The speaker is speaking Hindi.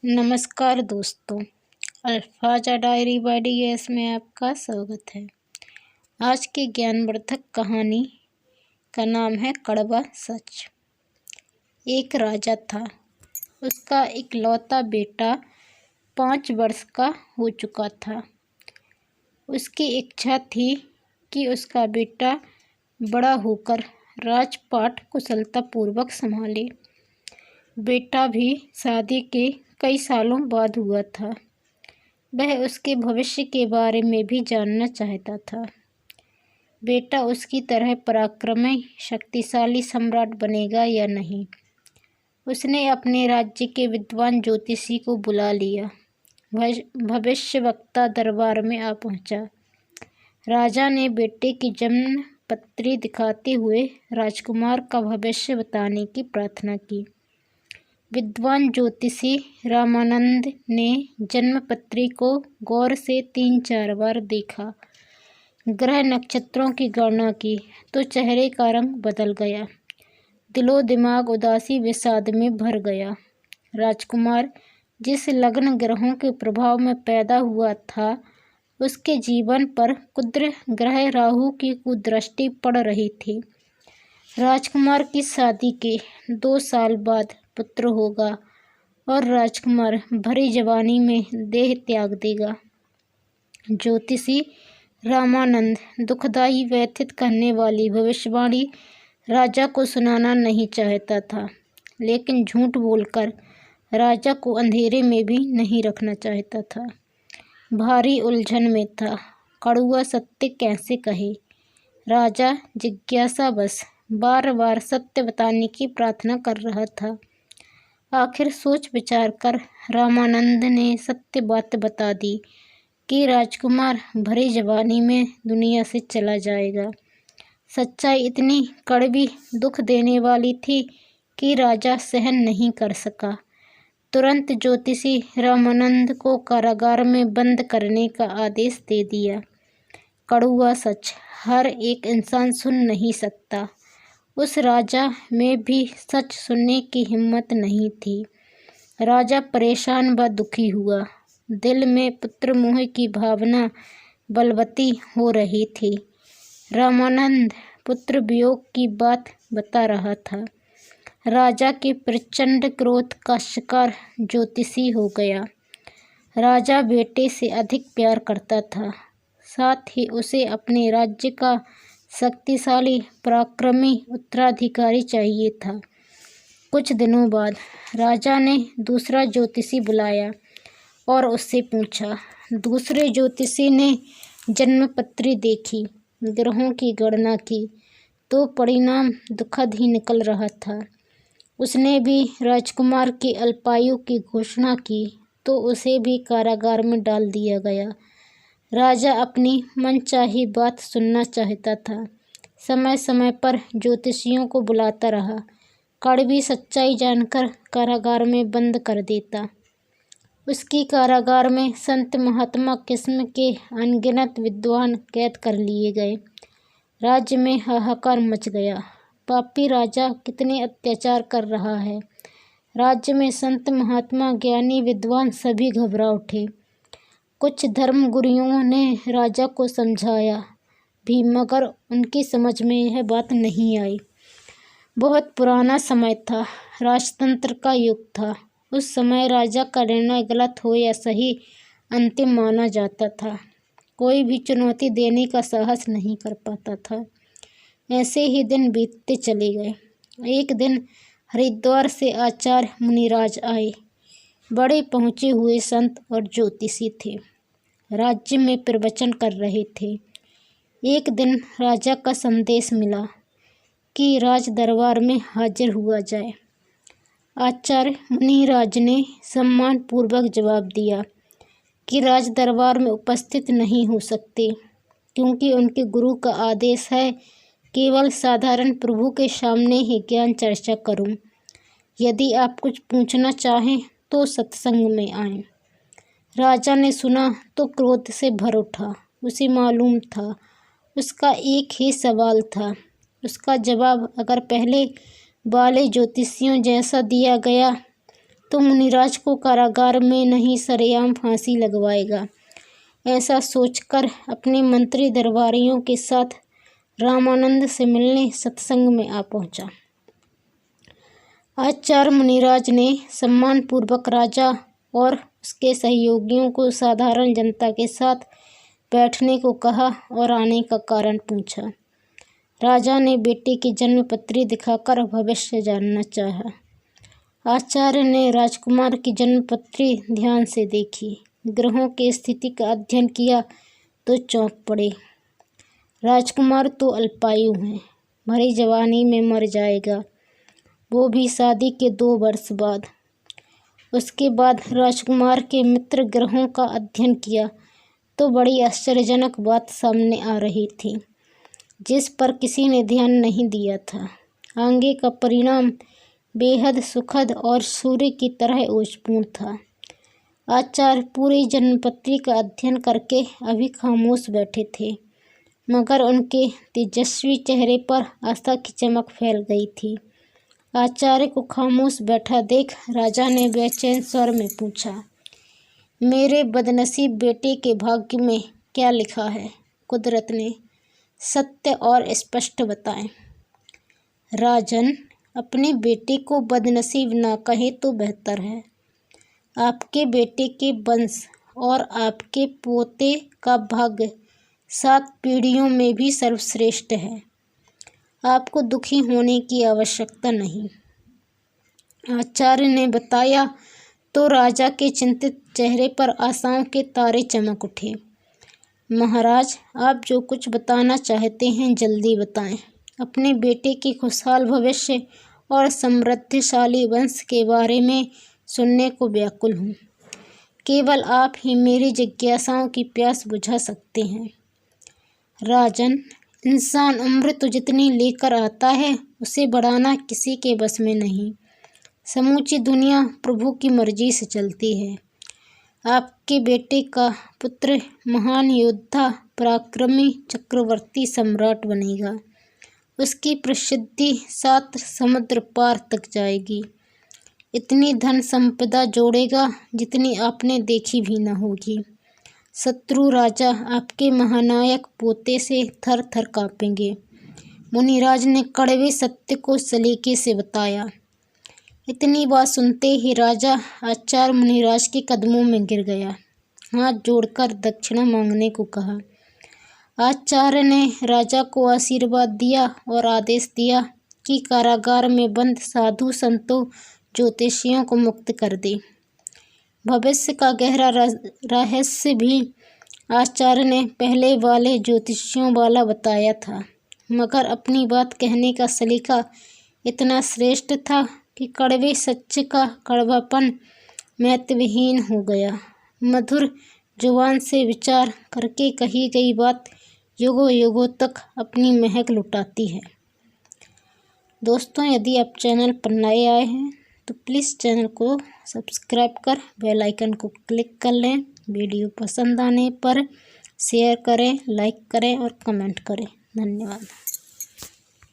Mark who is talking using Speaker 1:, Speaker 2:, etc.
Speaker 1: नमस्कार दोस्तों, अल्फाजा डायरी बाय डीएस में आपका स्वागत है। आज की ज्ञानवर्धक कहानी का नाम है कड़वा सच। एक राजा था। उसका इकलौता बेटा 5 वर्ष का हो चुका था। उसकी इच्छा थी कि उसका बेटा बड़ा होकर राजपाट कुशलतापूर्वक संभाले। बेटा भी शादी के कई सालों बाद हुआ था। वह उसके भविष्य के बारे में भी जानना चाहता था। बेटा उसकी तरह पराक्रमी शक्तिशाली सम्राट बनेगा या नहीं। उसने अपने राज्य के विद्वान ज्योतिषी को बुला लिया। भविष्यवक्ता दरबार में आ पहुंचा। राजा ने बेटे की जन्म पत्री दिखाते हुए राजकुमार का भविष्य बताने की प्रार्थना की। विद्वान ज्योतिषी रामानंद ने जन्मपत्री को गौर से 3-4 बार देखा। ग्रह नक्षत्रों की गणना की तो चेहरे का रंग बदल गया। दिलो दिमाग उदासी विषाद में भर गया। राजकुमार जिस लग्न ग्रहों के प्रभाव में पैदा हुआ था, उसके जीवन पर कुद्र ग्रह राहु की कुदृष्टि पड़ रही थी। राजकुमार की शादी के 2 साल बाद पुत्र होगा और राजकुमार भरी जवानी में देह त्याग देगा। ज्योतिषी रामानंद दुखदायी व्यथित करने वाली भविष्यवाणी राजा को सुनाना नहीं चाहता था, लेकिन झूठ बोलकर राजा को अंधेरे में भी नहीं रखना चाहता था। भारी उलझन में था। कड़वा सत्य कैसे कहे। राजा जिज्ञासावश बार बार सत्य बताने की प्रार्थना कर रहा था। आखिर सोच विचार कर रामानंद ने सत्य बात बता दी कि राजकुमार भरी जवानी में दुनिया से चला जाएगा। सच्चाई इतनी कड़वी दुख देने वाली थी कि राजा सहन नहीं कर सका। तुरंत ज्योतिषी रामानंद को कारागार में बंद करने का आदेश दे दिया। कड़वा सच हर एक इंसान सुन नहीं सकता। उस राजा में भी सच सुनने की हिम्मत नहीं थी। राजा परेशान व दुखी हुआ। दिल में पुत्र मोह की भावना बलवती हो रही थी। रामानंद पुत्र वियोग की बात बता रहा था। राजा के प्रचंड क्रोध का शिकार ज्योतिषी हो गया। राजा बेटे से अधिक प्यार करता था, साथ ही उसे अपने राज्य का शक्तिशाली पराक्रमी उत्तराधिकारी चाहिए था। कुछ दिनों बाद राजा ने दूसरा ज्योतिषी बुलाया और उससे पूछा। दूसरे ज्योतिषी ने जन्मपत्री देखी, ग्रहों की गणना की तो परिणाम दुखद ही निकल रहा था। उसने भी राजकुमार की अल्पायु की घोषणा की तो उसे भी कारागार में डाल दिया गया। राजा अपनी मनचाही बात सुनना चाहता था। समय समय पर ज्योतिषियों को बुलाता रहा। कड़वी सच्चाई जानकर कारागार में बंद कर देता। उसकी कारागार में संत महात्मा किस्म के अनगिनत विद्वान कैद कर लिए गए। राज्य में हाहाकार मच गया। पापी राजा कितने अत्याचार कर रहा है। राज्य में संत महात्मा ज्ञानी विद्वान सभी घबरा उठे। कुछ धर्मगुरुओं ने राजा को समझाया भी, मगर उनकी समझ में यह बात नहीं आई। बहुत पुराना समय था, राजतंत्र का युग था। उस समय राजा का निर्णय गलत हो या सही अंतिम माना जाता था। कोई भी चुनौती देने का साहस नहीं कर पाता था। ऐसे ही दिन बीतते चले गए। एक दिन हरिद्वार से आचार्य मुनिराज आए। बड़े पहुँचे हुए संत और ज्योतिषी थे। राज्य में प्रवचन कर रहे थे। एक दिन राजा का संदेश मिला कि राज दरबार में हाजिर हुआ जाए। आचार्य मुनिराज ने सम्मान पूर्वक जवाब दिया कि राज दरबार में उपस्थित नहीं हो सकते, क्योंकि उनके गुरु का आदेश है केवल साधारण प्रभु के सामने ही ज्ञान चर्चा करूं। यदि आप कुछ पूछना चाहें तो सत्संग में आएं। राजा ने सुना तो क्रोध से भर उठा। उसे मालूम था उसका एक ही सवाल था। उसका जवाब अगर पहले वाले ज्योतिषियों जैसा दिया गया तो मुनिराज को कारागार में नहीं सरेआम फांसी लगवाएगा। ऐसा सोचकर अपने मंत्री दरबारियों के साथ रामानंद से मिलने सत्संग में आ पहुंचा। आचार्य मुनिराज ने सम्मानपूर्वक राजा और उसके सहयोगियों को साधारण जनता के साथ बैठने को कहा और आने का कारण पूछा। राजा ने बेटे की जन्मपत्री दिखाकर भविष्य जानना चाहा। आचार्य ने राजकुमार की जन्मपत्री ध्यान से देखी, ग्रहों की स्थिति का अध्ययन किया तो चौंक पड़े। राजकुमार तो अल्पायु हैं, भरी जवानी में मर जाएगा, वो भी शादी के 2 वर्ष बाद। उसके बाद राजकुमार के मित्र ग्रहों का अध्ययन किया तो बड़ी आश्चर्यजनक बात सामने आ रही थी, जिस पर किसी ने ध्यान नहीं दिया था। आगे का परिणाम बेहद सुखद और सूर्य की तरह ओजपूर्ण था। आचार्य पूरी जन्मपत्री का अध्ययन करके अभी खामोश बैठे थे, मगर उनके तेजस्वी चेहरे पर आस्था की चमक फैल गई थी। आचार्य को खामोश बैठा देख राजा ने बेचैन स्वर में पूछा, मेरे बदनसीब बेटे के भाग्य में क्या लिखा है? कुदरत ने सत्य और स्पष्ट बताएं। राजन, अपने बेटे को बदनसीब ना कहे तो बेहतर है। आपके बेटे के वंश और आपके पोते का भाग्य 7 पीढ़ियों में भी सर्वश्रेष्ठ है। आपको दुखी होने की आवश्यकता नहीं, आचार्य ने बताया तो राजा के चिंतित चेहरे पर आशाओं के तारे चमक उठे। महाराज, आप जो कुछ बताना चाहते हैं जल्दी बताएं। अपने बेटे के खुशहाल भविष्य और समृद्धशाली वंश के बारे में सुनने को व्याकुल हूँ। केवल आप ही मेरी जिज्ञासाओं की प्यास बुझा सकते हैं। राजन, इंसान उम्र तो जितनी लेकर आता है उसे बढ़ाना किसी के बस में नहीं। समूची दुनिया प्रभु की मर्जी से चलती है। आपके बेटे का पुत्र महान योद्धा, पराक्रमी चक्रवर्ती सम्राट बनेगा। उसकी प्रसिद्धि 7 समुद्र पार तक जाएगी। इतनी धन संपदा जोड़ेगा जितनी आपने देखी भी न होगी। शत्रु राजा आपके महानायक पोते से थर थर कांपेंगे। मुनिराज ने कड़वे सत्य को सलीके से बताया। इतनी बात सुनते ही राजा आचार्य मुनिराज के कदमों में गिर गया, हाथ जोड़कर दक्षिणा मांगने को कहा। आचार्य ने राजा को आशीर्वाद दिया और आदेश दिया कि कारागार में बंद साधु संतों ज्योतिषियों को मुक्त कर दे। भविष्य का गहरा रहस्य भी आचार्य ने पहले वाले ज्योतिषियों वाला बताया था, मगर अपनी बात कहने का सलीका इतना श्रेष्ठ था कि कड़वे सच्चे का कड़वापन महत्वहीन हो गया। मधुर जुबान से विचार करके कही गई बात युगों युगों तक अपनी महक लुटाती है। दोस्तों, यदि आप चैनल पर नए आए हैं तो प्लीज़ चैनल को सब्सक्राइब कर बेल आइकन को क्लिक कर लें। वीडियो पसंद आने पर शेयर करें, लाइक करें और कमेंट करें। धन्यवाद।